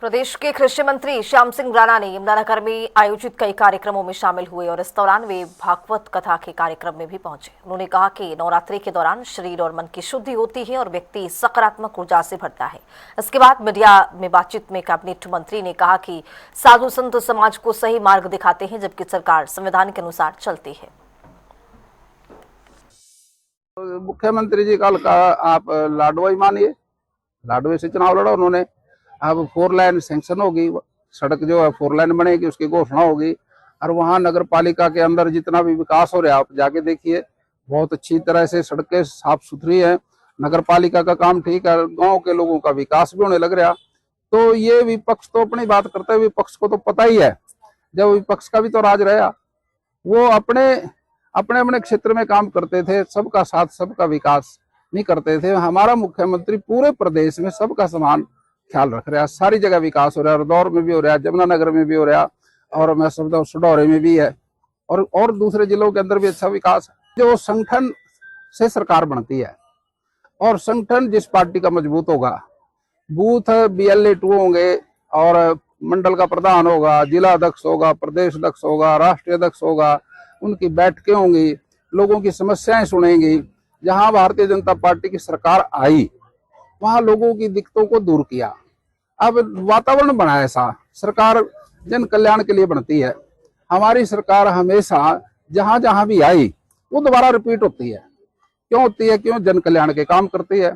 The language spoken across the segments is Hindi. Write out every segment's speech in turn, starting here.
प्रदेश के कृषि मंत्री श्याम सिंह राणा ने यमुनानगर में आयोजित कई कार्यक्रमों में शामिल हुए और इस दौरान वे भागवत कथा के कार्यक्रम में भी पहुंचे। उन्होंने कहा कि नवरात्रि के दौरान शरीर और मन की शुद्धि होती है और व्यक्ति सकारात्मक ऊर्जा से भरता है। इसके बाद मीडिया में बातचीत में कैबिनेट मंत्री ने कहा कि साधु संत समाज को सही मार्ग दिखाते हैं, जबकि सरकार संविधान के अनुसार चलती है। मुख्यमंत्री जी कल का आप लाडवा ही मानिए, लाडवे से चुनाव लड़ा उन्होंने। अब 4 लाइन सैंक्शन होगी, सड़क जो है 4 लाइन बनेगी, उसकी घोषणा होगी। और वहाँ नगर पालिका के अंदर जितना भी विकास हो रहा है आप जाके देखिए, बहुत अच्छी तरह से सड़कें साफ सुथरी है, नगर पालिका का काम ठीक है, गांव के लोगों का विकास भी होने लग रहा। तो ये विपक्ष तो अपनी बात करता है, विपक्ष को तो पता ही है, जब विपक्ष का भी तो राज रहा, वो अपने अपने अपने क्षेत्र में काम करते थे, सबका साथ सबका विकास नहीं करते थे। हमारा मुख्यमंत्री पूरे प्रदेश में सबका समान ख्याल रख रहा है, सारी जगह विकास हो रहा है, रदौर में भी हो रहा है, यमुनानगर में भी हो रहा है, और मैं समझता हूँ सुडौरे में भी है, और दूसरे जिलों के अंदर भी अच्छा विकास है। जो संगठन से सरकार बनती है और संगठन जिस पार्टी का मजबूत होगा, बूथ BLA 2 होंगे और मंडल का प्रधान होगा, जिला अध्यक्ष होगा, प्रदेश अध्यक्ष होगा, राष्ट्रीय अध्यक्ष होगा, उनकी बैठकें होंगी, लोगों की समस्याएं सुनेंगी। जहां भारतीय जनता पार्टी की सरकार आई वहां लोगों की दिक्कतों को दूर किया। अब वातावरण बना ऐसा, सरकार जन कल्याण के लिए बनती है। हमारी सरकार हमेशा जहां जहां भी आई वो दोबारा रिपीट होती है। क्यों होती है? क्यों? जन कल्याण के काम करती है।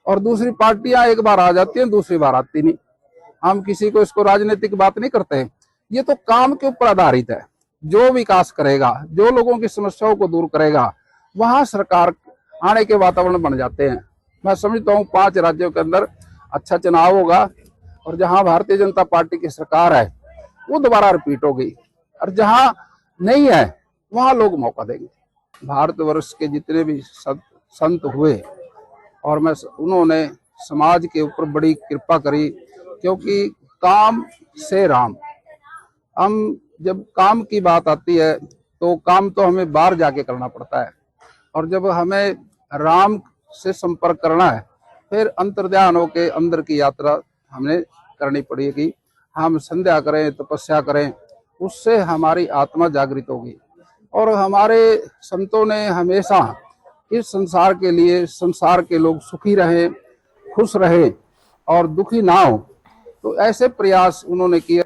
और दूसरी पार्टियां एक बार आ जाती हैं, दूसरी बार आती नहीं। हम किसी को इसको राजनीतिक बात नहीं करते, ये तो काम के ऊपर आधारित है। जो विकास करेगा, जो लोगों की समस्याओं को दूर करेगा, वहां सरकार आने के वातावरण बन जाते हैं। मैं समझता हूँ 5 राज्यों के अंदर अच्छा चुनाव होगा और जहां भारतीय जनता पार्टी की सरकार है वो दोबारा रिपीट होगी, और जहां नहीं है वहां लोग मौका देंगे। भारतवर्ष के जितने भी संत हुए और उन्होंने समाज के ऊपर बड़ी कृपा करी, क्योंकि काम से राम। हम जब काम की बात आती है तो काम तो हमें बाहर जाके करना पड़ता है, और जब हमें राम से संपर्क करना है फिर अंतर्ध्यान होके अंदर की यात्रा हमें करनी पड़ेगी। हम संध्या करें, तपस्या करें, उससे हमारी आत्मा जागृत होगी। और हमारे संतों ने हमेशा इस संसार के लिए, संसार के लोग सुखी रहे, खुश रहे और दुखी ना हो, तो ऐसे प्रयास उन्होंने किए।